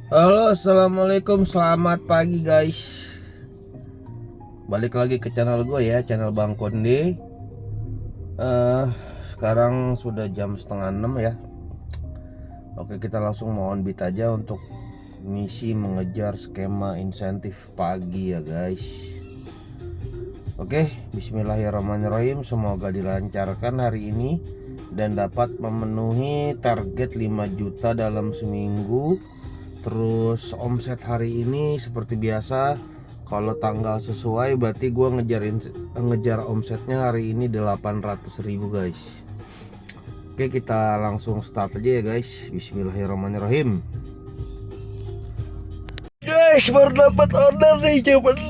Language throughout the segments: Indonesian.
Halo, assalamualaikum, selamat pagi guys. Balik lagi ke channel gue ya, channel Bang Konde. Sekarang sudah jam setengah 6 ya. Oke, kita langsung mau on beat aja untuk misi mengejar skema insentif pagi ya guys. Oke, bismillahirrahmanirrahim. Semoga dilancarkan hari ini dan dapat memenuhi target 5 juta dalam seminggu. Terus omset hari ini seperti biasa, kalau tanggal sesuai berarti gue ngejar omsetnya hari ini 800.000 guys. Oke, kita langsung start aja ya guys. Bismillahirrahmanirrahim. Guys, baru dapat order nih jam 6.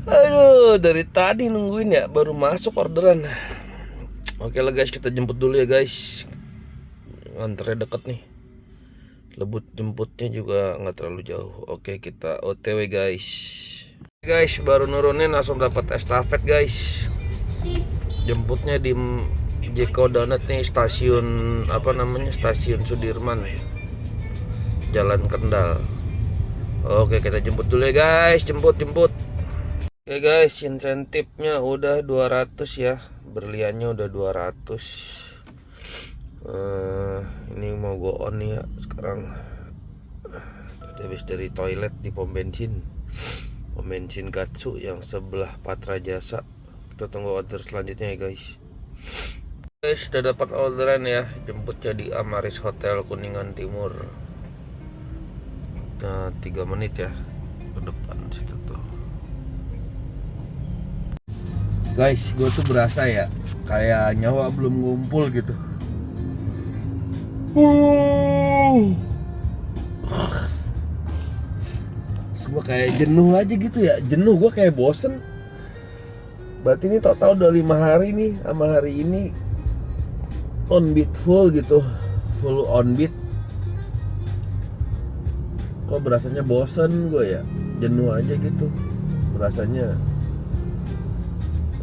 Aduh, dari tadi nungguin ya, baru masuk orderan. Oke lah guys, kita jemput dulu ya guys. Nganternya deket nih, lebut jemputnya juga nggak terlalu jauh. Oke, kita OTW guys. Guys, baru nurunin langsung dapat estafet guys. Jemputnya di Jeko Donat nih, stasiun stasiun Sudirman, Jalan Kendal. Oke, kita jemput dulu ya guys. Jemput. Oke guys, insentifnya udah 200 ya, berliannya udah 200. Ini mau go on nih ya sekarang. Tadi habis dari toilet di pom bensin Gatsu yang sebelah Patra Jasa. Kita tunggu order selanjutnya ya guys. Guys, udah dapat orderan ya, jemputnya di Amaris Hotel Kuningan Timur. Nah, 3 menit ya ke depan situ tuh. Guys, gue tuh berasa ya kayak nyawa belum ngumpul gitu. Gue kayak jenuh aja gitu ya. Jenuh, gue kayak bosen. Berarti ini total udah 5 hari nih. Sama hari ini on beat full gitu. Full on beat. Kok berasanya bosen gue ya. Jenuh aja gitu berasanya.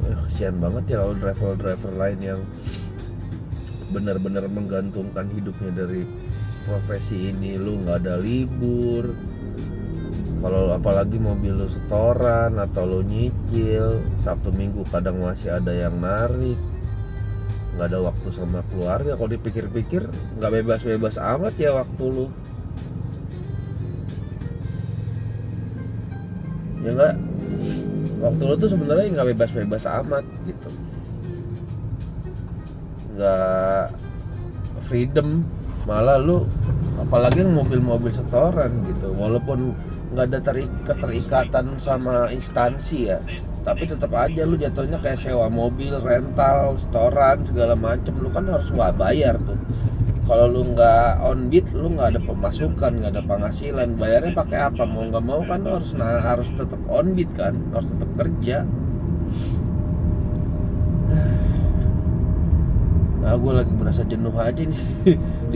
Kasian banget ya kalau driver lain yang benar-benar menggantungkan hidupnya dari profesi ini. Lu nggak ada libur, kalau apalagi mobil lu setoran atau lu nyicil, Sabtu Minggu kadang masih ada yang narik, nggak ada waktu sama keluarga. Kalau dipikir-pikir nggak bebas-bebas amat ya waktu lu, ya nggak? Waktu lu tuh sebenarnya nggak bebas-bebas amat gitu, nggak freedom, malah lu apalagi yang mobil-mobil setoran gitu, walaupun nggak ada keterikatan sama instansi ya, tapi tetap aja lu jatuhnya kayak sewa mobil, rental, setoran segala macem. Lu kan harus bayar tuh. Kalau lu nggak on beat, lu nggak ada pemasukan, nggak ada penghasilan. Bayarnya pakai apa? Mau nggak mau kan lu harus tetap on beat kan, harus tetap kerja. Nah, gue lagi merasa jenuh aja nih.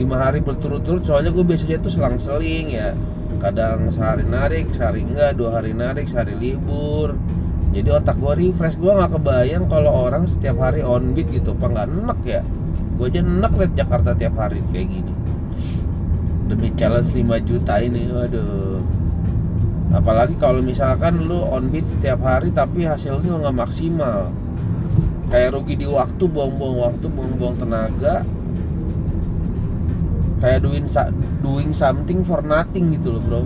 5 hari berturut-turut, soalnya gue biasanya tuh selang-seling ya. Kadang sehari narik, sehari enggak, 2 hari narik, sehari libur. Jadi otak gue refresh. Gue gak kebayang kalau orang setiap hari on beat gitu. Apa gak enak ya? Gue aja enak liat Jakarta tiap hari kayak gini. Demi challenge 5 juta ini, waduh. Apalagi kalau misalkan lu on beat setiap hari tapi hasilnya gak maksimal. Kayak rugi di waktu, buang-buang waktu, buang-buang tenaga. Kayak doing something for nothing gitu loh bro.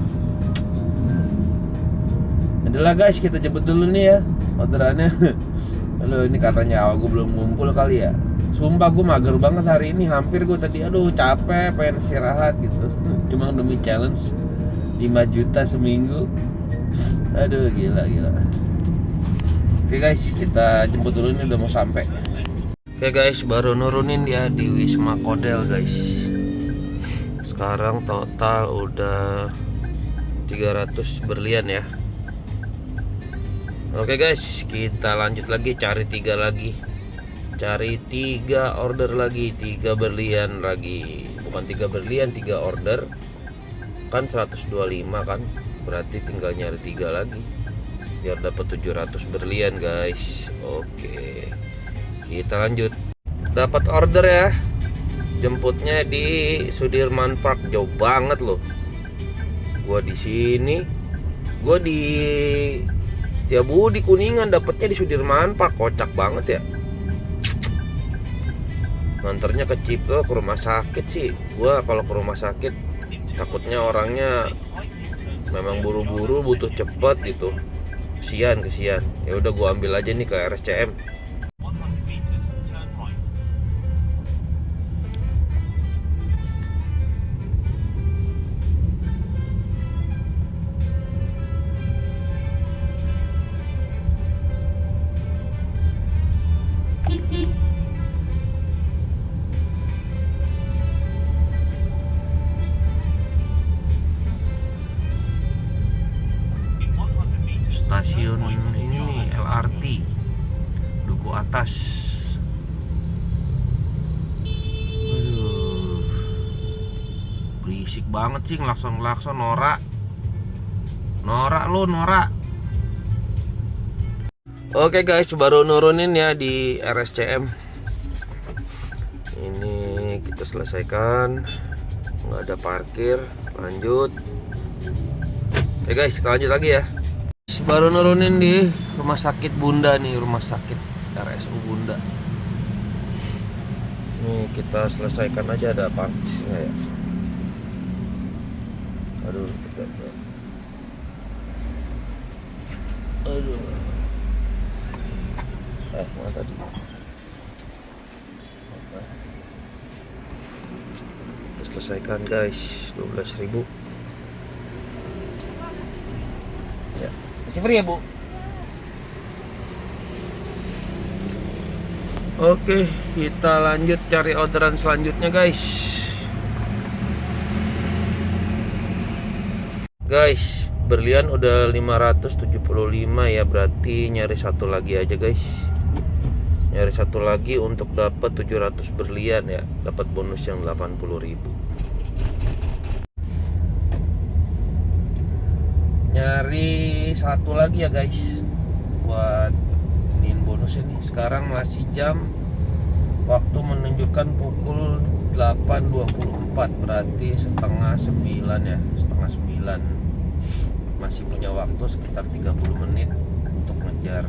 Adalah guys, kita jemput dulu nih ya orderannya. Halo, ini katanya awal gue belum ngumpul kali ya. Sumpah gue mager banget hari ini. Hampir gue tadi aduh capek, pengen istirahat gitu. Cuma demi challenge 5 juta seminggu. Aduh gila. Oke guys, kita jemput dulu, ini udah mau sampai. Oke guys, baru nurunin ya di Wisma Kodel guys. Sekarang total udah 300 berlian ya. Oke guys, kita lanjut lagi, cari 3 lagi. Cari 3 order lagi, 3 berlian lagi. Bukan 3 berlian, 3 order. Kan 125 kan. Berarti tinggal nyari 3 lagi biar dapat 700 berlian guys. Oke, kita lanjut. Dapat order ya, jemputnya di Sudirman Park, jauh banget loh. Gua di sini, gua di Setiabudi Kuningan, dapetnya di Sudirman Park. Kocak banget ya. Nganternya ke Cipto, ke rumah sakit sih. Gua kalau ke rumah sakit takutnya orangnya memang buru-buru, butuh cepet gitu. Kesian. Ya udah gua ambil aja nih ke RSCM. Stasiun ini nih, LRT Duku Atas. Aduh, berisik banget sih, ngelakson Nora lu, Nora. Oke guys, baru nurunin ya di RSCM. Ini kita selesaikan, nggak ada parkir, lanjut. Oke guys, kita lanjut lagi ya. Baru nurunin di rumah sakit Bunda nih, rumah sakit RSU Bunda. Nih kita selesaikan aja, ada parkir nggak ya? Aduh, aduh. Mana tadi? Kita selesaikan guys, 12.000. Ya, masih free ya Bu? Oke, kita lanjut cari orderan selanjutnya guys. Guys, berlian udah 575 ya, berarti nyari satu lagi aja guys. Nyari satu lagi untuk dapat 700 berlian ya, dapat bonus yang 80.000. Nyari satu lagi ya guys, buat iniin bonus ini. Sekarang masih waktu menunjukkan pukul 8.24, berarti setengah 9 ya, setengah 9. Masih punya waktu sekitar 30 menit untuk ngejar.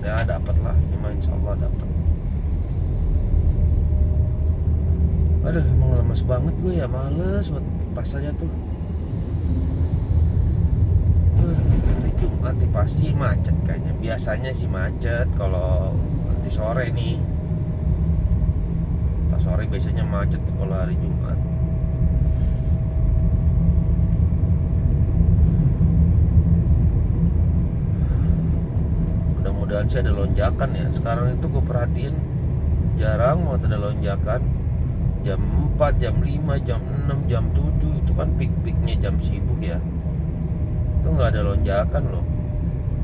Ya dapat lah, ini mah insya Allah dapat. Aduh, emang lemes banget gue ya, males buat rasanya tuh. Hari Jumat pasti macet kayaknya. Biasanya sih macet kalau nanti sore nih. Sore biasanya macet tuh kalau hari Jumat. Mudah-mudahan sih ada lonjakan ya. Sekarang itu gue perhatiin jarang mau ada lonjakan. Jam 4, jam 5, jam 6, jam 7 itu kan peak-peaknya jam sibuk ya. Itu nggak ada lonjakan loh.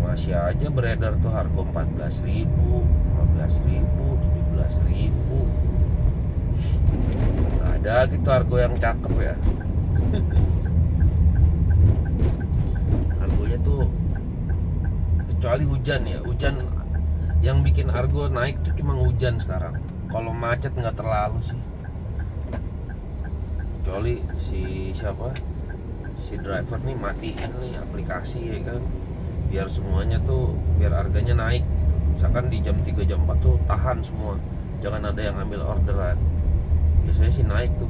Masih aja beredar tuh harga 14.000, 15.000, 17.000. Nggak ada gitu harga yang cakep ya. Harganya tuh kecuali hujan ya, hujan yang bikin argo naik tuh cuma hujan sekarang. Kalau macet nggak terlalu sih, kecuali si driver nih matiin nih aplikasi ya kan, biar semuanya tuh, biar harganya naik. Misalkan di jam 3 jam 4 tuh tahan semua, jangan ada yang ambil orderan. Biasanya sih naik tuh.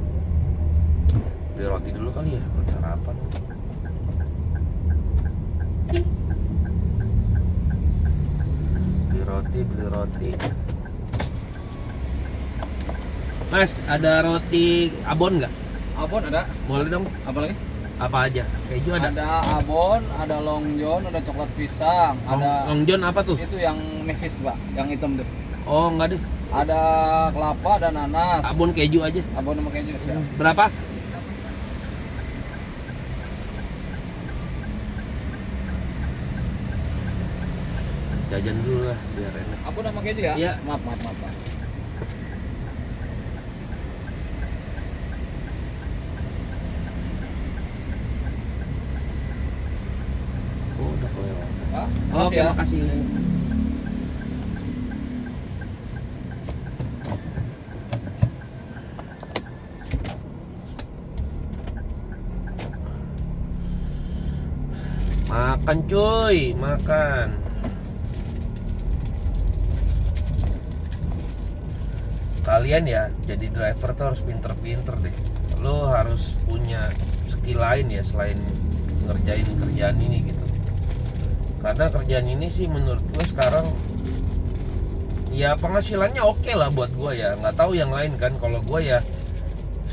Beli roti dulu kali ya buat sarapan. Beli roti. Mas, ada roti abon nggak? Abon ada. Boleh dong. Apa lagi? Apa aja? Keju ada. Ada abon, ada long john, ada coklat pisang, ada Long John apa tuh? itu yang mesis Pak, yang hitam tuh. Oh, enggak deh. Ada kelapa, ada nanas. Abon keju aja. Abon sama keju ya. Berapa? Jajan dulu lah biar enak. Abon sama keju ya? Iya. Maaf Pak. Oh, udah koyo. Pak, Oke, ya. makasih. Makan cuy, makan. Kalian ya jadi driver tuh harus pinter-pinter deh. Lo harus punya skill lain ya selain ngerjain kerjaan ini gitu. Karena kerjaan ini sih menurut gue sekarang ya penghasilannya oke lah buat gue ya. Nggak tahu yang lain kan. Kalau gue ya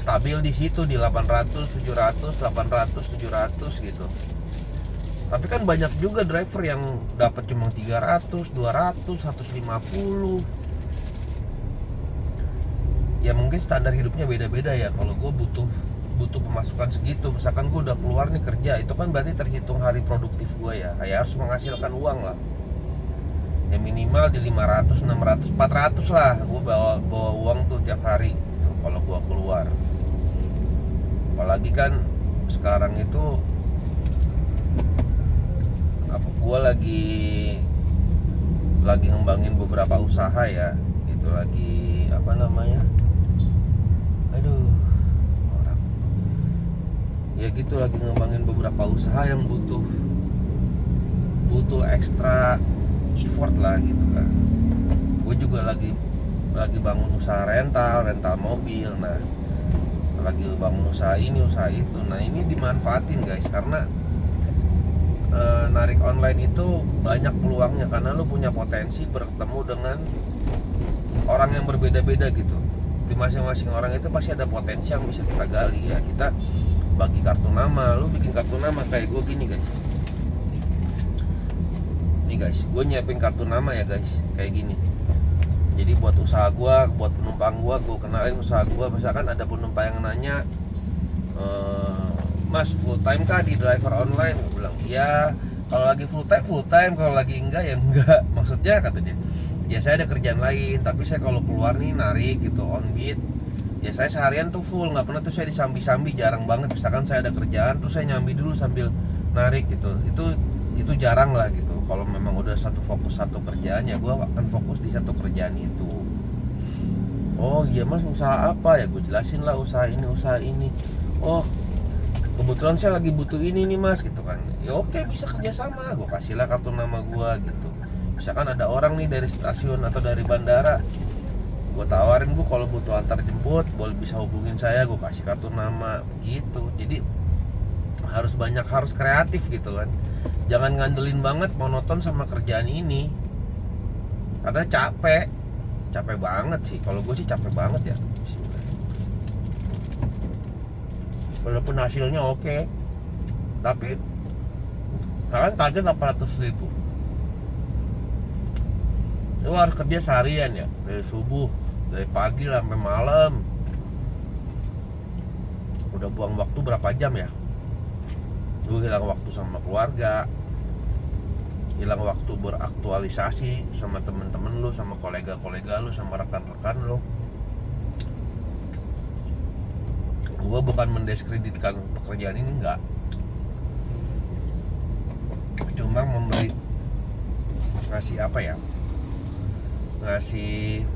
stabil di situ di 800, 700, 800, 700 gitu. Tapi kan banyak juga driver yang dapat cuma 300, 200, 150. Ya mungkin standar hidupnya beda-beda ya. Kalau gue butuh pemasukan segitu, misalkan gue udah keluar nih kerja, itu kan berarti terhitung hari produktif gue ya. Kayak harus menghasilkan uang lah. Ya minimal di 500, 600, 400 lah. Gue bawa uang tuh tiap hari gitu, kalau gue keluar. Apalagi kan sekarang itu gue lagi ngembangin beberapa usaha ya. Itu lagi apa namanya? Aduh, orang. Ya gitu, lagi ngembangin beberapa usaha yang butuh ekstra effort lah gitu kan. Gue juga lagi bangun usaha rental mobil. Nah, lagi bangun usaha ini usaha itu. Nah, ini dimanfaatin guys, karena narik online itu banyak peluangnya, karena lu punya potensi bertemu dengan orang yang berbeda-beda gitu. Di masing-masing orang itu pasti ada potensi yang bisa kita gali ya. Kita bagi kartu nama, lu bikin kartu nama kayak gue gini guys. Nih guys, gue nyiapin kartu nama ya guys, kayak gini. Jadi buat usaha gue, buat penumpang gue kenalin usaha gue. Misalkan ada penumpang yang nanya, Mas full time kah di driver online? Gue bilang iya. Kalau lagi full time, kalau lagi enggak ya enggak. Maksudnya kata dia, ya saya ada kerjaan lain, tapi saya kalau keluar nih narik gitu on beat, ya saya seharian tuh full, nggak pernah tuh saya disambi-sambi, jarang banget. Misalkan saya ada kerjaan terus saya nyambi dulu sambil narik gitu, itu jarang lah gitu. Kalau memang udah fokus satu kerjaan, ya gue akan fokus di satu kerjaan itu. Oh iya mas, usaha apa ya? Gue jelasin lah usaha ini. Oh kebetulan saya lagi butuh ini nih mas gitu kan. Ya oke, bisa kerjasama. Gue kasih lah kartu nama gue gitu. Misalkan ada orang nih dari stasiun atau dari bandara, gue tawarin, Bu kalau butuh antar jemput boleh bisa hubungin saya, gue kasih kartu nama gitu. Jadi harus kreatif gitu kan. Jangan ngandelin banget monoton sama kerjaan ini, karena capek banget sih. Kalau gue sih capek banget ya. Walaupun hasilnya oke, tapi kalian target 800.000. Lu harus kerja seharian ya, dari subuh, dari pagi sampai malam. Udah buang waktu berapa jam ya? Lu hilang waktu sama keluarga, hilang waktu beraktualisasi sama temen-temen lu, sama kolega-kolega lu, sama rekan-rekan lu. Gue bukan mendiskreditkan pekerjaan ini, enggak. Cuma ngasih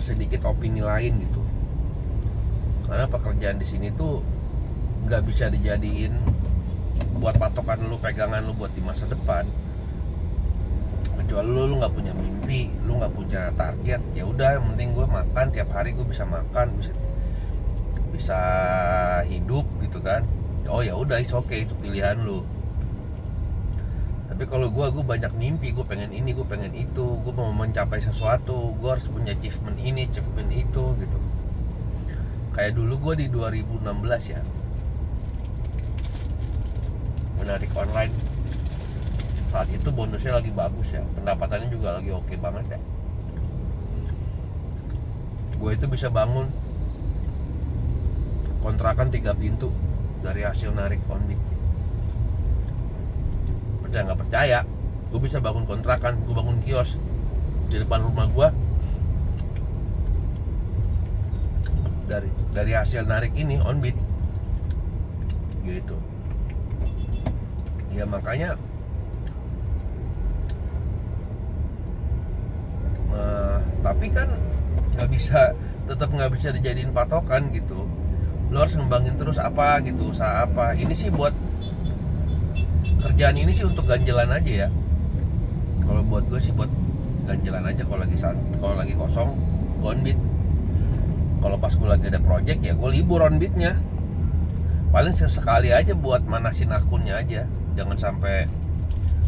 sedikit opini lain gitu. Karena pekerjaan di sini tuh nggak bisa dijadiin buat patokan lu, pegangan lu buat di masa depan. Kecuali lu nggak punya mimpi, lu nggak punya target, ya udah yang penting gue makan tiap hari, gue bisa makan, bisa hidup gitu kan. Oh ya udah, it's okay, itu pilihan lu. Tapi kalau gue banyak mimpi, gue pengen ini, gue pengen itu, gue mau mencapai sesuatu, gue harus punya achievement ini, achievement itu gitu. Kayak dulu gue di 2016 ya, menarik online. Saat itu bonusnya lagi bagus ya, pendapatannya juga lagi oke banget ya. Gue itu bisa bangun kontrakan 3 pintu dari hasil narik kondik. Percaya nggak percaya, gue bisa bangun kontrakan, gue bangun kios di depan rumah gue dari hasil narik ini on beat gitu. Ya makanya tapi kan tetap nggak bisa dijadiin patokan gitu. Lo harus ngembangin terus apa gitu, usaha apa. Ini sih buat kerjaan ini sih untuk ganjelan aja ya. Kalau buat gue sih buat ganjelan aja. Kalau lagi kosong gue on beat. Kalau pas gue lagi ada project ya gue libur on beatnya. Paling sekali aja buat manasin akunnya aja. Jangan sampai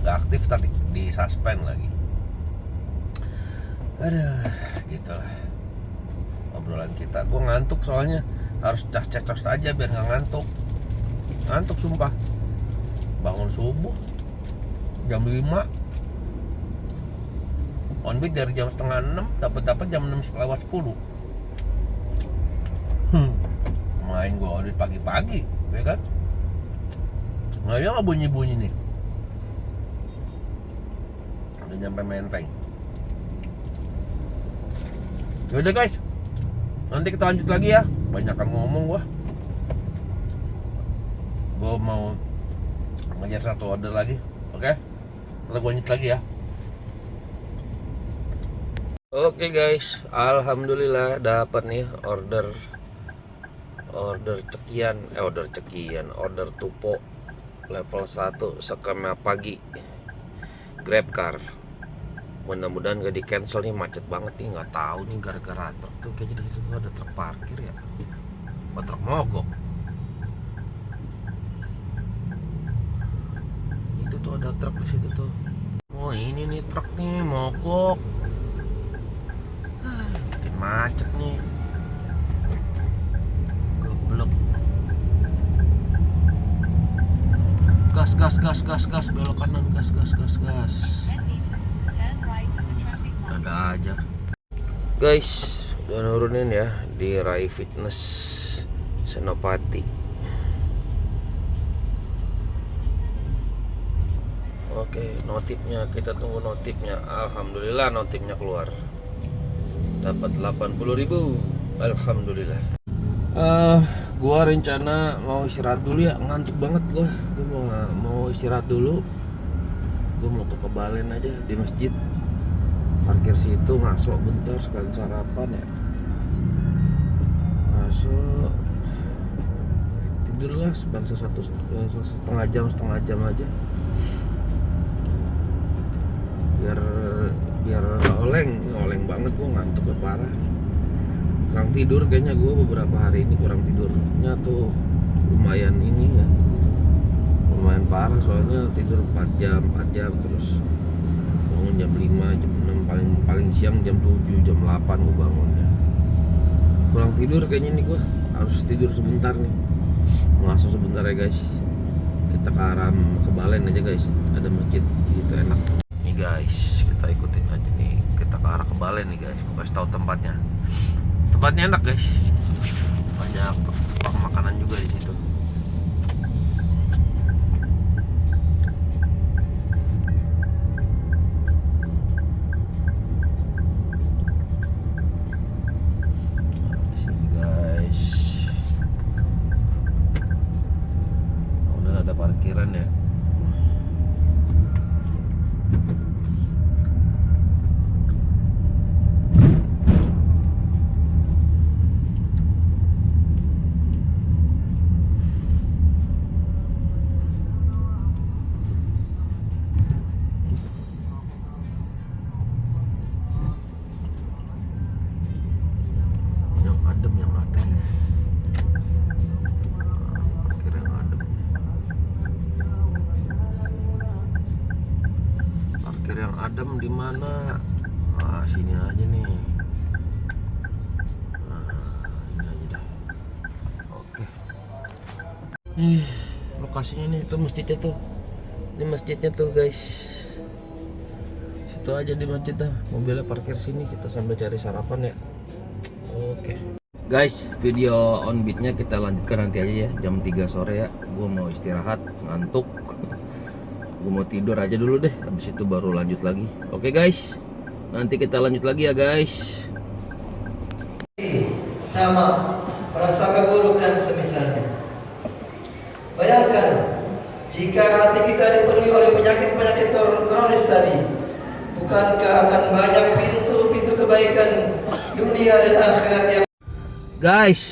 gak aktif tadi di suspend lagi. Aduh, gitulah obrolan kita. Gue ngantuk soalnya, harus cek-cek aja biar gak ngantuk. Ngantuk sumpah. Bangun subuh jam 5, on beat dari jam setengah 6, dapat jam 6 lewat 10. Main gue audit pagi-pagi, ya kan? Nggak bunyi-bunyi nih. Udah nyampe Menteng. Yaudah guys, nanti kita lanjut lagi ya. Banyakan ngomong gua. Gua mau ngejar satu order lagi. Oke? Ntar gua lanjut lagi ya. Oke guys, alhamdulillah dapat nih order tupo level 1 skema pagi Grab car. Mudah-mudahan gak di cancel nih, macet banget nih, nggak tahu nih gara-gara truk tuh kayaknya di situ tuh ada truk parkir ya, apa truk mogok. Itu tuh ada truk di situ tuh. Oh ini nih truk nih mogok. Bikin macet nih. Goblok. Gas belok kanan, gas. Ada aja. Guys, udah nurunin ya di Rai Fitness Senopati. Oke, notifnya kita tunggu notifnya. Alhamdulillah notifnya keluar. Dapat 80.000. Alhamdulillah. Gua rencana mau istirahat dulu ya, ngantuk banget gua. Mau istirahat dulu. Gua mau ke Kebalen aja di masjid. Parkir situ, masuk bentar sekalian sarapan ya. Masuk tidurlah sebangsa setengah jam aja. Biar oleng banget, gua ngantuk parah. Kurang tidur kayaknya gua beberapa hari ini, kurang tidurnya tuh lumayan ini ya. Lumayan parah soalnya tidur 4 jam terus bangun jam 5, jam 6, paling siang jam 7, jam 8 gue bangunnya. Kurang tidur kayaknya nih gue, harus tidur sebentar nih. Ngaso sebentar ya guys. Kita ke arah Kebalen aja guys, ada masjid di situ enak. Nih guys, kita ikutin aja nih. Kita ke arah Kebalen nih guys. Gue kasih tahu tempatnya. Tempatnya enak guys. Banyak makanan juga di situ. Parkiran ya. Yang adem di mana? Sini aja nih. Ini aja deh. Oke. Nih, lokasinya nih tuh masjidnya tuh. Ini masjidnya tuh, guys. Situ aja di masjid dah. Mobilnya parkir sini, kita sambil cari sarapan ya. Oke. Guys, video on beatnya kita lanjutkan nanti aja ya, jam 3 sore ya. Gua mau istirahat, ngantuk. Gue mau tidur aja dulu deh, habis itu baru lanjut lagi. Oke guys, nanti kita lanjut lagi ya guys. Pertama, prasangka buruk dan semisalnya. Bayangkan jika hati kita dipenuhi oleh penyakit-penyakit kronis tadi, bukankah akan banyak pintu-pintu kebaikan dunia dan akhirat yang... Guys,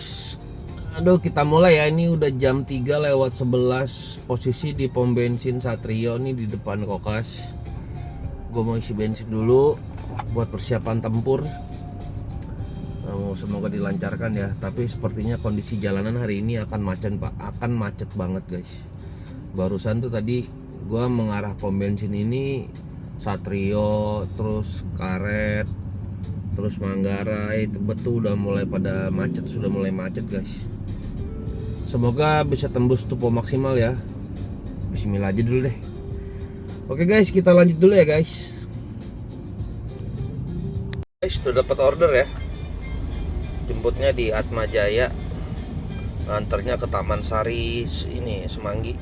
Aduh, kita mulai ya. Ini udah jam 3:11. Posisi di pom bensin Satrio nih di depan Kokas. Gue mau isi bensin dulu buat persiapan tempur. Semoga dilancarkan ya. Tapi sepertinya kondisi jalanan hari ini akan macet, Pak. Akan macet banget, guys. Barusan tuh tadi gue mengarah pom bensin ini Satrio, terus Karet, terus Manggarai, Tebet tuh udah mulai pada macet, sudah mulai macet, guys. Semoga bisa tembus tupo maksimal ya. Bismillah aja dulu deh. Oke guys, kita lanjut dulu ya guys. Guys, udah dapat order ya. Jemputnya di Atma Jaya. Nganternya ke Taman Sari ini Semanggi.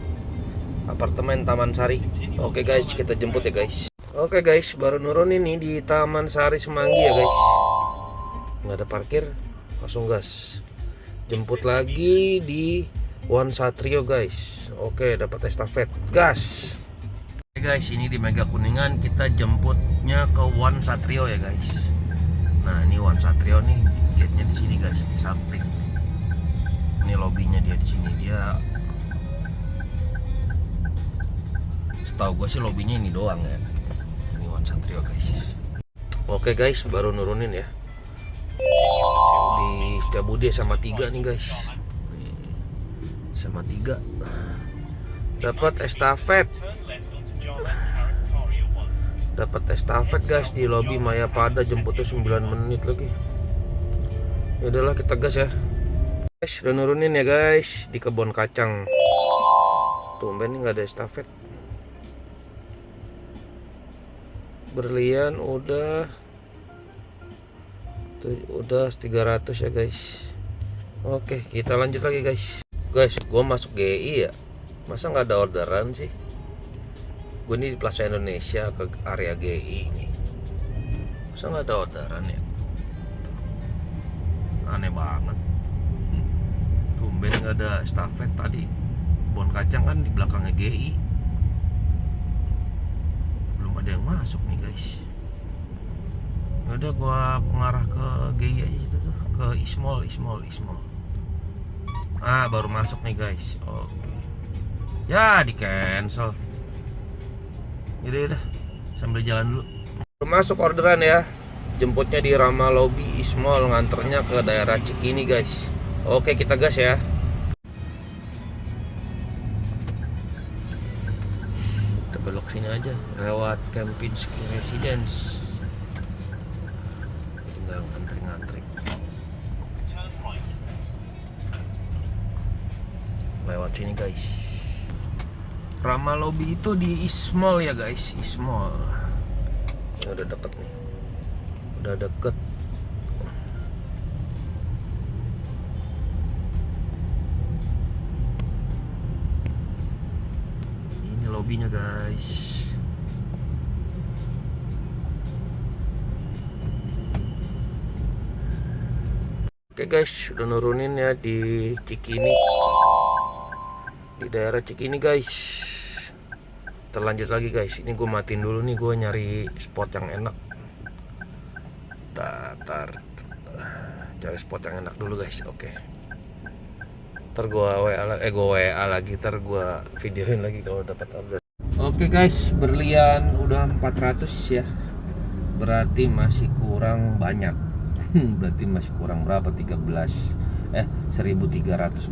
Apartemen Taman Sari. Oke guys, kita jemput ya guys. Oke guys, baru nurunin nih di Taman Sari Semanggi ya guys. Nggak ada parkir, langsung gas. Jemput lagi di One Satrio guys. Oke, dapat estafet, gas. Oke guys, ini di Mega Kuningan kita jemputnya ke One Satrio ya guys. Nah, ini One Satrio nih, gate-nya di sini guys, di samping. Ini lobbynya dia di sini. Dia, setahu gue sih lobbynya ini doang ya. Ini One Satrio guys. Oke guys, baru nurunin ya. Di Setiabudi sama 3 nih guys. Sama 3 dapat estafet. Dapat estafet guys di lobi Mayapada, jemputnya 9 menit lagi. Ya udahlah, kita gas ya. Guys, udah nurunin ya guys di Kebon Kacang. Tumben nih nggak ada estafet. Berlian udah 300 ya guys. Oke, kita lanjut lagi guys. Guys, gue masuk GI ya. Masa nggak ada orderan sih? Gue ini di Plaza Indonesia ke area GI nih. Masa nggak ada orderan ya? Aneh banget. Tumben nggak ada estafet tadi. Bon Kacang kan di belakangnya GI. Belum ada yang masuk nih guys. Udah gua pengarah ke GI aja itu tuh, ke Ismol. Ah, baru masuk nih guys. Oke. Ya, di cancel. Yaudah, sambil jalan dulu. Masuk orderan ya. Jemputnya di Rama Lobby Ismol, nganternya ke daerah Cikini guys. Oke, kita gas ya. Kita belok sini aja, lewat Kempinski Residence. Ngantri lewat sini guys. Rama Lobby itu di Ismol ya guys, Ismol. Ya, udah deket nih, udah deket. Ini lobbynya guys. Oke guys, udah nurunin ya di Cikini. Di daerah Cikini guys. Terlanjut lagi guys. Ini gue matiin dulu nih, gue nyari spot yang enak. Cari spot yang enak dulu guys. Oke. Ntar gue WA lagi, ntar gue videoin lagi kalau dapat order. Oke guys, berlian udah 400 ya. Berarti masih kurang banyak. Berarti masih kurang berapa? 1.300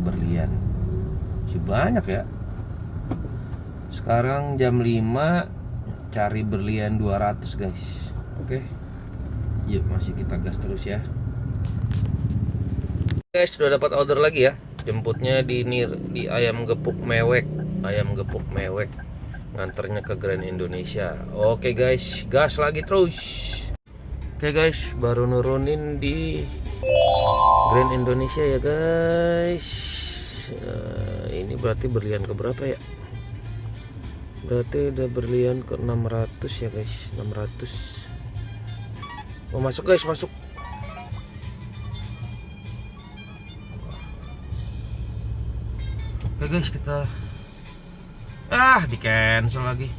berlian. Masih banyak ya. Sekarang jam 5, cari berlian 200 guys. Oke. Yuk, masih kita gas terus ya. Guys, sudah dapat order lagi ya. Jemputnya di Ayam Gepuk Mewek. Nganternya ke Grand Indonesia. Oke guys, gas lagi terus. Oke guys, baru nurunin di Grand Indonesia ya guys. Ini berarti berlian ke berapa ya? Berarti udah berlian ke 600 ya guys, 600. Oh, masuk guys, masuk. Oke guys, kita di cancel lagi.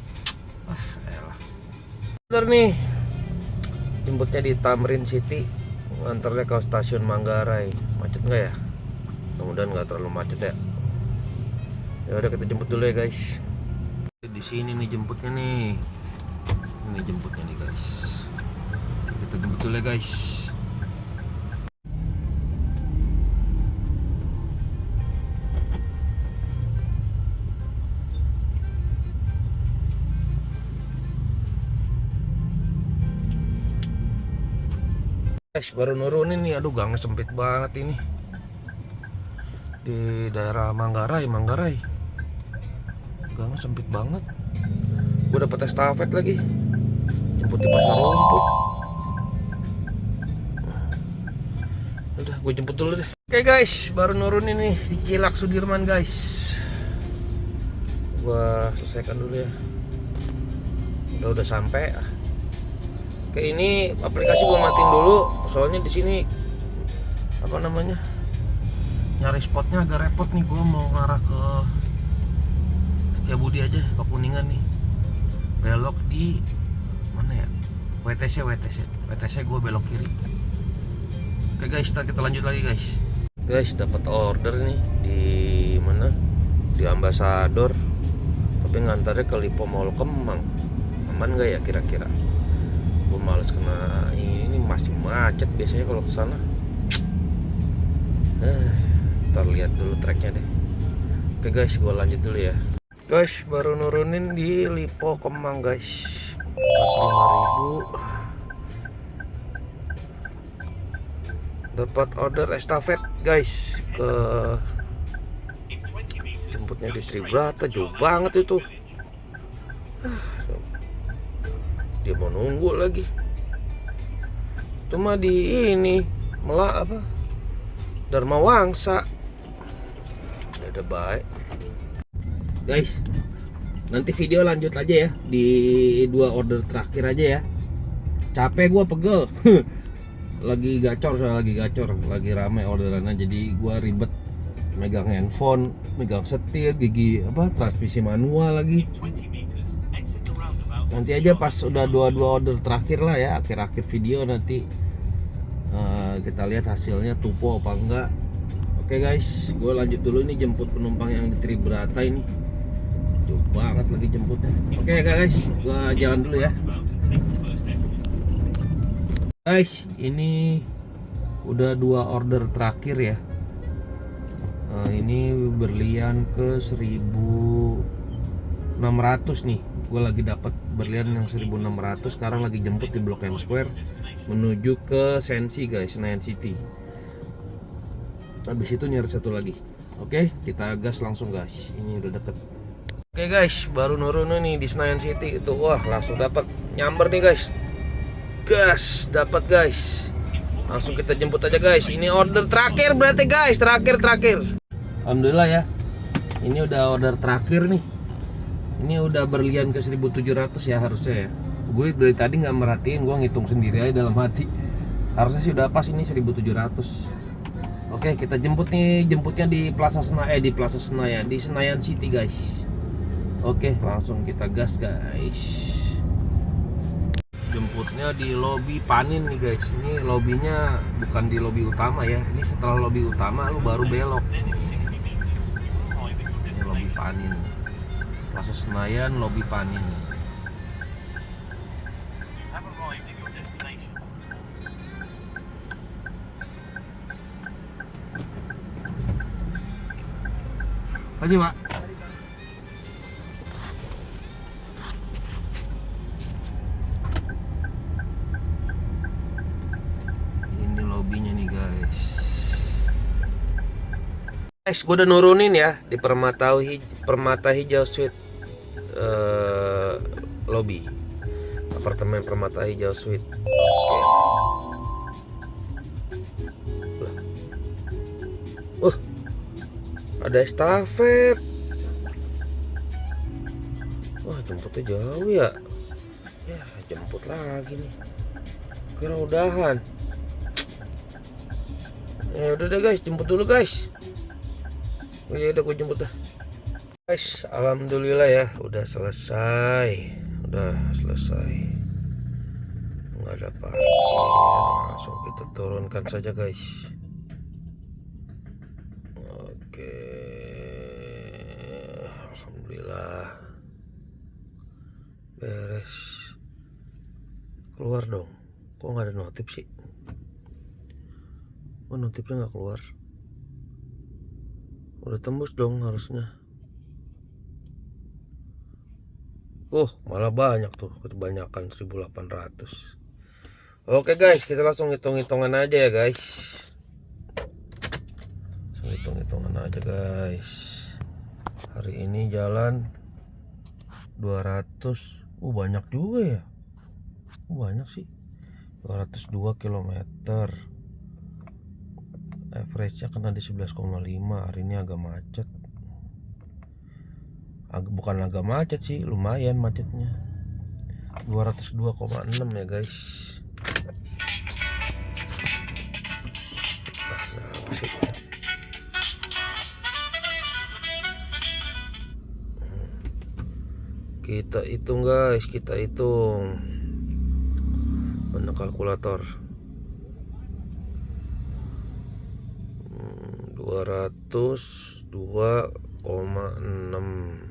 Elah. Bener nih. Jemputnya di Tamrin City, nganternya ke stasiun Manggarai. Macet nggak ya? Mudah-mudahan nggak terlalu macet ya. Ya udah kita jemput dulu ya guys. Di sini nih jemputnya nih. Ini jemputnya nih guys. Kita jemput dulu ya guys. Guys, baru nurunin nih. Aduh, gang sempit banget ini. Di daerah Manggarai. Gang sempit banget. Gue dapet estafet lagi. Jemput di pasar rumput. Udah, gue jemput dulu deh. Oke guys, baru nurunin nih di Cilak Sudirman guys. Gua selesaikan dulu ya. Udah sampai. Oke, ini aplikasi gua matiin dulu, soalnya di sini apa namanya, nyari spotnya agak repot nih. Gua mau ngarah ke Setiabudi aja, ke Kuningan nih, belok di mana ya, WTC gua belok kiri. Oke guys, kita lanjut lagi guys, dapat order nih di mana, di Ambasador, tapi ngantarnya ke Lipo Mall Kemang. Aman gak ya kira-kira? Gue males kena ini, masih macet biasanya kalau kesana. Ntar lihat dulu tracknya deh. Oke guys, gue lanjut dulu ya. Guys, baru nurunin di Lipo Kemang guys. 45.000. Dapat order estafet guys, ke jemputnya di Sri Brata, jauh banget itu. Dia mau nunggu lagi. Cuma di ini Dharma Wangsa. Udah baik. Guys, nanti video lanjut aja ya di 2 order terakhir aja ya. Capek gua, pegel. lagi gacor, lagi rame orderannya, jadi gua ribet megang handphone, megang setir, gigi transmisi manual lagi. Nanti aja pas udah 2 order terakhir lah ya, akhir-akhir video nanti kita lihat hasilnya tupo apa enggak. Oke guys, gue lanjut dulu nih jemput penumpang yang di Tribrata ini. Jauh banget lagi jemputnya. Oke guys, gue jalan dulu ya. Guys, ini udah 2 order terakhir ya. Ini berlian ke 1.600 nih. Gue lagi dapat berlian yang 1.600. Sekarang lagi jemput di Blok M Square menuju ke Sensi guys, Senayan City. Habis itu nyari satu lagi. Oke, kita gas langsung guys. Ini udah deket. Oke guys, baru nurun nih di Senayan City itu. Wah, langsung dapat nyamber nih guys. Gas, dapat guys. Langsung kita jemput aja guys. Ini order terakhir berarti guys, terakhir. Alhamdulillah ya. Ini udah order terakhir nih. Ini udah berlian ke 1.700 ya harusnya ya. Gue dari tadi nggak merhatiin, gue ngitung sendiri aja dalam hati. Harusnya sih udah pas ini 1.700. Oke, kita jemput nih, jemputnya di Plaza Senayan, di Senayan City guys. Oke, langsung kita gas guys. Jemputnya di lobi Panin nih guys. Ini lobinya bukan di lobi utama ya. Ini setelah lobi utama lu baru belok. Ini lobi Panin. Plaza Senayan, lobi Panin. Makasih, Pak. Ini lobinya nih, guys. Guys, gue udah nurunin ya di Permata Hijau Suite lobby. Apartemen Permata Hijau Suite. Oke. Ada estafet. Wah, jemputnya jauh ya. Ya, jemput lagi nih. Kira udahan. Ya udah deh guys, jemput dulu guys. Oh ya udah, gue jemput dah. Guys, alhamdulillah ya, udah selesai. Nggak ada parkir. Langsung kita turunkan saja guys. Oke, alhamdulillah beres. Keluar dong, kok nggak ada notif sih? Oh, notifnya nggak keluar. Udah tembus dong harusnya. Oh, malah banyak tuh, kebanyakan 1800. Oke guys, kita langsung hitung-hitungan aja ya guys. Langsung hitung-hitungan aja guys. Hari ini jalan 200. Banyak juga ya. Banyak sih. 202 km. Average-nya kena di 11,5. Hari ini agak macet. Bukan agak macet sih, lumayan macetnya. 202,6 ya guys. Kita hitung guys, kita hitung. Mana kalkulator? 202,6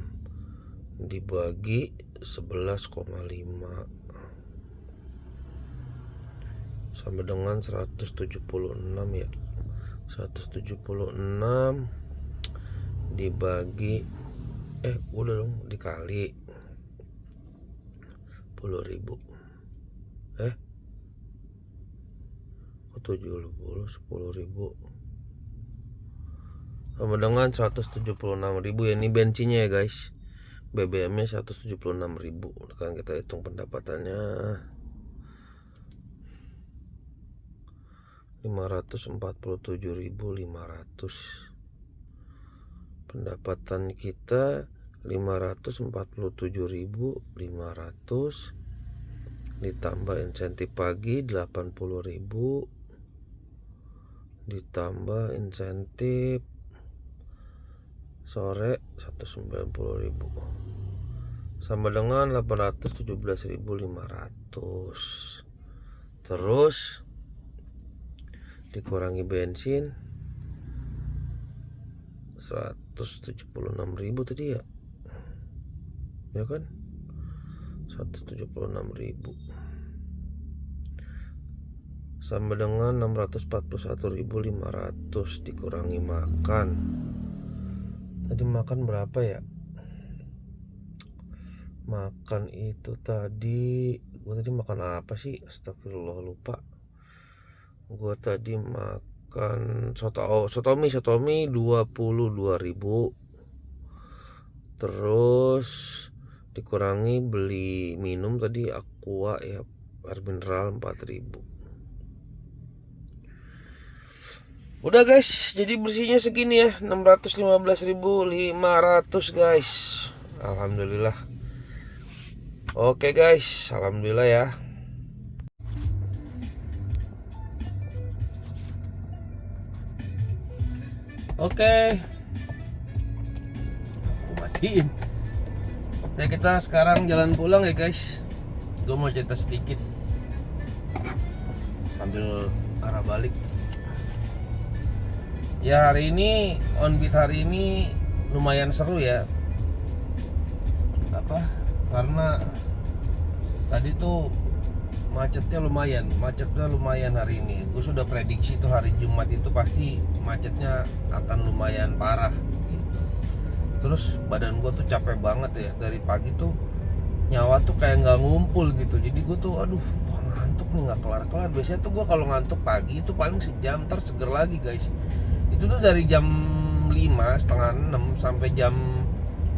dibagi 11,5 sama dengan 176 ya. 176 dibagi udah dong dikali 10.000. Kok 70 10.000 sama dengan 176.000 ya. Ini bensinnya ya guys. BBM-nya 176.000. Sekarang kita hitung pendapatannya 547.500. Pendapatan kita 547.500 ditambah insentif pagi 80.000 ditambah insentif sore 190.000 sama dengan 817.500. Terus dikurangi bensin 176.000 tadi ya. Ya kan? 176.000 sama dengan 641.500 dikurangi makan. Tadi makan berapa ya? Makan itu tadi, gua tadi makan apa sih? Astagfirullah, lupa. Gua tadi makan sotomi 22.000. Terus dikurangi beli minum tadi Aqua ya, air mineral 4.000. Udah guys, jadi bersihnya segini ya, 615.500 guys. Alhamdulillah. Oke guys, alhamdulillah ya. Oke. Aku matiin. Ya kita sekarang jalan pulang ya guys. Gue mau cerita sedikit sambil arah balik. Ya hari ini on-beat hari ini lumayan seru ya. Karena tadi tuh macetnya lumayan hari ini. Gue sudah prediksi tuh hari Jumat itu pasti macetnya akan lumayan parah gitu. Terus badan gue tuh capek banget ya, dari pagi tuh nyawa tuh kayak nggak ngumpul gitu. Jadi gue tuh ngantuk nih, nggak kelar-kelar. Biasanya tuh gue kalau ngantuk pagi itu paling sejam, ntar seger lagi guys. Itu tuh dari jam 5, setengah 6 sampai jam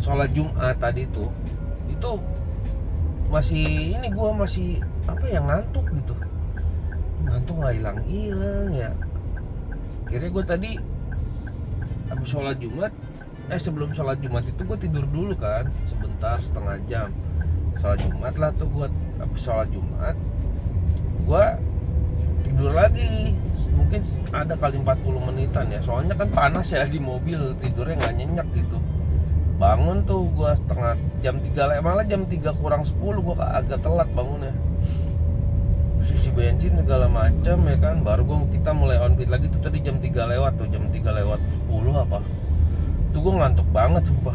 sholat Jumat tadi tuh, itu masih gue masih ngantuk gitu. Ngantuk nggak hilang ya. Akhirnya gue tadi habis sholat Jumat, sebelum sholat Jumat itu gue tidur dulu kan sebentar, setengah jam. Sholat Jumat lah tuh, gue habis sholat Jumat gue tidur lagi, mungkin ada kali 40 menitan ya, soalnya kan panas ya di mobil, tidurnya nggak nyenyak gitu. Bangun tuh gue setengah jam 3, malah jam 3 kurang 10 gue agak telat bangunnya. Isi bensin segala macam ya kan, baru kita mulai on beat lagi tuh tadi jam 3 lewat tuh, jam 3 lewat 10 apa. itu gue ngantuk banget sumpah.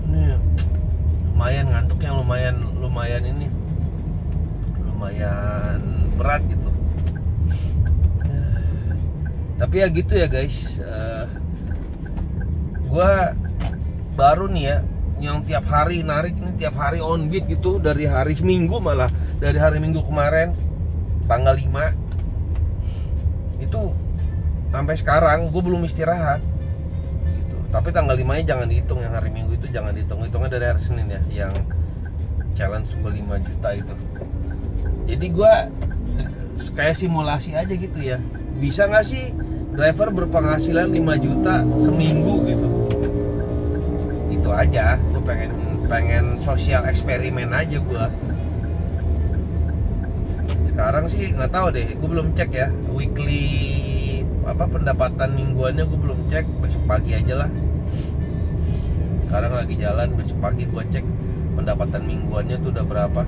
Ini lumayan ngantuknya, lumayan ini, lumayan berat gitu. Tapi ya gitu ya guys, gue baru nih ya yang tiap hari narik ini, tiap hari on beat gitu, dari hari Minggu, malah dari hari Minggu kemarin tanggal 5 itu sampai sekarang gue belum istirahat gitu. Tapi tanggal 5 nya jangan dihitung, yang hari Minggu itu jangan dihitung, hitungnya dari hari Senin ya, yang challenge gue 5 juta itu. Jadi gue kayak simulasi aja gitu ya, bisa nggak sih driver berpenghasilan 5 juta seminggu gitu. Itu aja, gue pengen sosial eksperimen aja gue. Sekarang sih nggak tahu deh, gue belum cek ya weekly pendapatan mingguannya, gue belum cek. Besok pagi aja lah. Sekarang lagi jalan, besok pagi gue cek pendapatan mingguannya tuh udah berapa.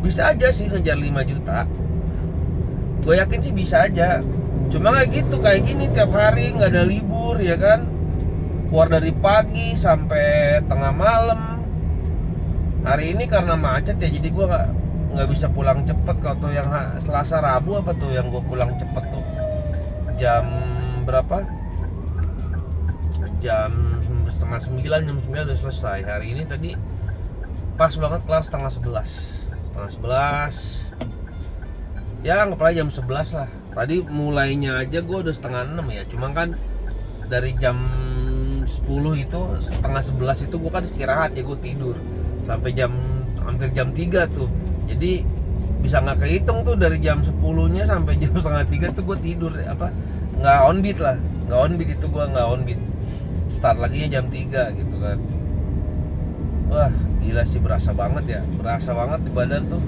Bisa aja sih ngejar 5 juta. Gue yakin sih bisa aja. Cuma kayak gitu, kayak gini tiap hari nggak ada libur ya kan. Keluar dari pagi sampai tengah malam. Hari ini karena macet ya, jadi gue nggak bisa pulang cepet. Kalau tuh yang Selasa Rabu apa tuh yang gue pulang cepet tuh jam berapa? Jam setengah 9, jam 9 udah selesai. Hari ini tadi pas banget kelar setengah 11. Ya anggap aja jam 11 lah. Tadi mulainya aja gue udah setengah 6 ya. Cuma kan dari jam 10 itu, setengah 11 itu gue kan istirahat ya, gue tidur sampai hampir jam 3 tuh. Jadi bisa nggak kehitung tuh, dari jam 10 nya sampai jam setengah 3 tuh gue tidur nggak on beat lah. Nggak on beat itu, gue nggak on beat. Start lagi ya jam 3 gitu kan. Wah gila sih, berasa banget ya, berasa banget di badan tuh.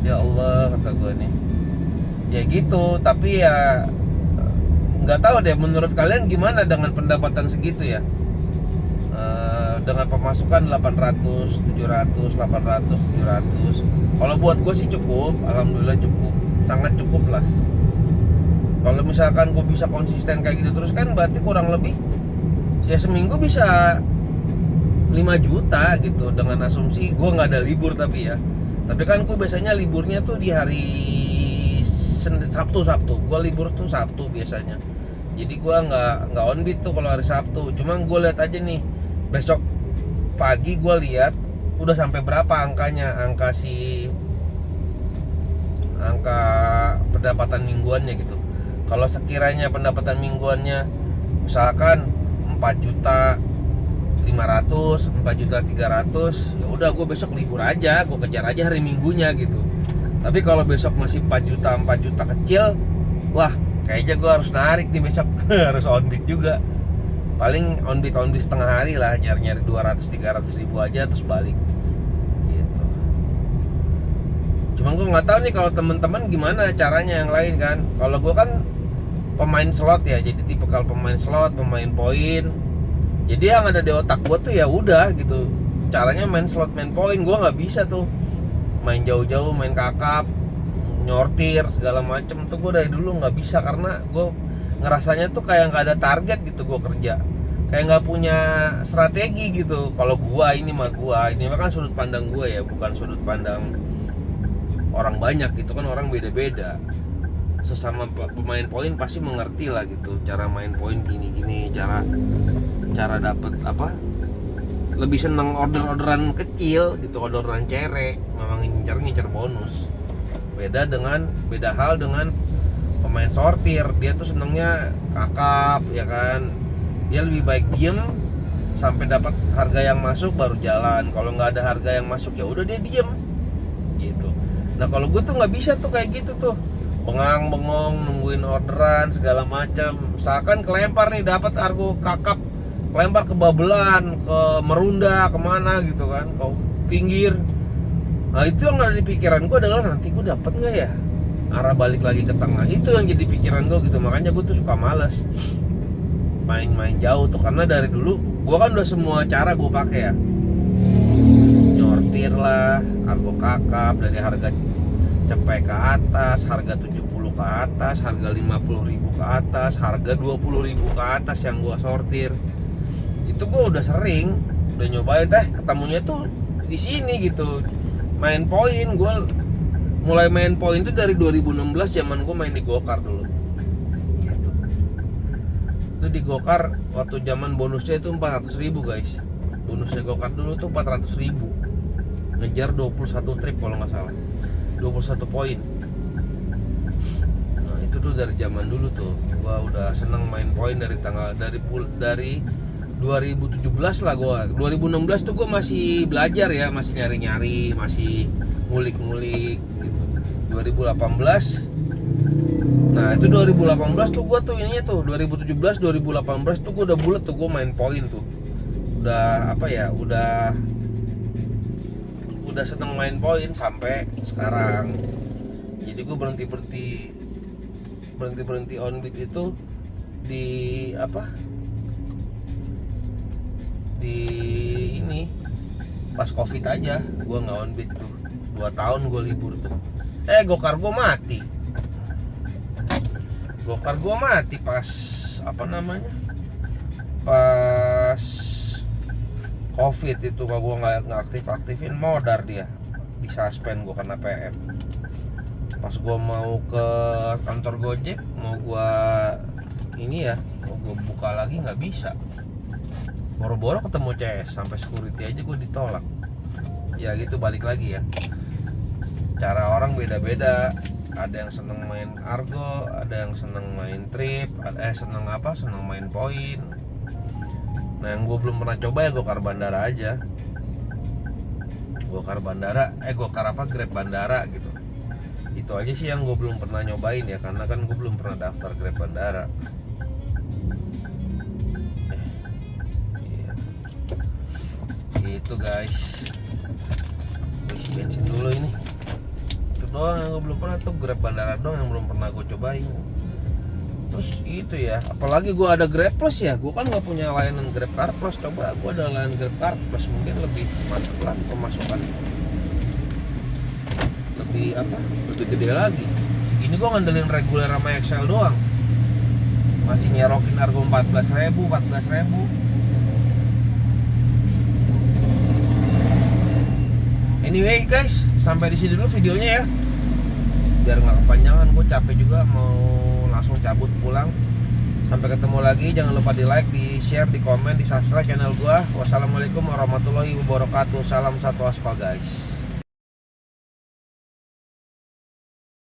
Ya Allah, kata gue nih. Ya gitu, tapi ya nggak tahu deh, menurut kalian gimana dengan pendapatan segitu ya? Dengan pemasukan 800, 700, 800, 700. Kalau buat gue sih cukup, alhamdulillah cukup, sangat cukup lah. Kalau misalkan gue bisa konsisten kayak gitu terus kan berarti kurang lebih ya seminggu bisa 5 juta gitu, dengan asumsi gue nggak ada libur. Tapi ya, tapi kan gue biasanya liburnya tuh di hari Sabtu. Gue libur tuh Sabtu biasanya. Jadi gue nggak on beat tuh kalau hari Sabtu. Cuma gue lihat aja nih, besok pagi gue lihat udah sampai berapa angkanya, angka pendapatan mingguannya gitu. Kalau sekiranya pendapatan mingguannya misalkan 4 juta 500, 4 juta 300, ya udah gue besok libur aja, gue kejar aja hari Minggunya gitu. Tapi kalau besok masih 4 juta kecil, wah kayaknya gue harus narik nih besok. Harus on beat juga. Paling on beat setengah hari lah, nyari 200-300 ribu aja terus balik gitu. Cuma gue nggak tahu nih kalau teman-teman gimana caranya yang lain kan. Kalau gue kan pemain slot ya, jadi tipikal pemain slot, pemain poin. Jadi yang ada di otak gue tuh ya udah gitu, caranya main slot, main poin. Gue nggak bisa tuh main jauh-jauh, main kakap, nyortir segala macem tuh. Gue dari dulu nggak bisa, karena gue ngerasanya tuh kayak nggak ada target gitu. Gue kerja kayak nggak punya strategi gitu. Kalau gue ini mah kan sudut pandang gue ya, bukan sudut pandang orang banyak gitu kan. Orang beda-beda. Sesama pemain poin pasti mengerti lah gitu, cara main poin gini-gini, cara dapet lebih seneng orderan kecil gitu, orderan cere, memang ngincer bonus. Beda hal dengan pemain sortir, dia tuh senengnya kakap ya kan. Dia lebih baik diem sampai dapat harga yang masuk baru jalan. Kalau nggak ada harga yang masuk ya udah dia diem gitu. Nah kalau gue tuh nggak bisa tuh kayak gitu tuh, bengong nungguin orderan segala macam. Misalkan kelempar nih, dapat argo kakap, kelempar ke Babelan, ke Merunda, kemana gitu kan, ke pinggir. Nah itu yang ada di pikiran gue adalah, nanti gue dapat nggak ya arah balik lagi ke tengah. Itu yang jadi pikiran gue gitu. Makanya gue tuh suka males main jauh tuh, karena dari dulu gue kan udah semua cara gue pakai ya, nyortir lah, argo kakap dari harga cepet ke atas, harga 70 ke atas, harga 50.000 ke atas, harga 20.000 ke atas yang gua sortir. Itu gua udah sering, udah nyobain ketemunya tuh di sini gitu. Main poin, gua mulai main poin tuh dari 2016 zaman gua main di Gokar dulu. Gitu. Itu di Gokar waktu zaman bonusnya itu 400.000 guys. Bonusnya Gokar dulu tuh 400.000. Ngejar 21 trip kalau nggak salah, 21 poin. Nah itu tuh dari zaman dulu tuh gua udah seneng main poin dari 2017 lah gua. 2016 tuh gua masih belajar ya, masih nyari-nyari, masih ngulik-ngulik gitu. 2018, nah itu 2018 tuh gua tuh ininya tuh 2017 2018 tuh gua udah bulet tuh gua main poin tuh. Udah apa ya, udah seneng main poin sampai sekarang. Jadi gue berhenti on beat itu di apa, di ini pas covid aja. Gue nggak on beat tuh 2 tahun gue libur tuh. Gokar gue mati pas apa namanya, pas covid itu. Kalau gue nggak aktifin modar dia, di suspend gue karena PM. Pas gue mau ke kantor Gojek, mau gue ini ya, mau gue buka lagi nggak bisa. Boro-boro ketemu CS, sampai security aja gue ditolak. Ya gitu, balik lagi ya. Cara orang beda-beda. Ada yang seneng main Argo, ada yang seneng main trip, seneng main poin. Nah yang gue belum pernah coba ya Gokar Bandara aja. Gokar Grab Bandara gitu. Itu aja sih yang gue belum pernah nyobain ya, karena kan gue belum pernah daftar Grab Bandara. Iya. Gitu guys. Gue isi bensin dulu ini. Itu doang yang gue belum pernah tuh, Grab Bandara doang yang belum pernah gue cobain. Terus itu ya, apalagi gue ada Grab Plus ya, gue kan nggak punya layanan Grab Car Plus. Coba gue ada layanan Grab Car Plus, mungkin lebih mantap lah pemasukan, lebih gede lagi. Ini gue ngandelin reguler sama Excel doang, masih nyerokin Argo 14.000. Anyway guys, sampai di sini dulu videonya ya, biar nggak kepanjangan. Gue capek juga, mau langsung cabut pulang. Sampai ketemu lagi, jangan lupa di like, di share, di komen, di subscribe channel gua. Wassalamualaikum warahmatullahi wabarakatuh. Salam satu aspal guys.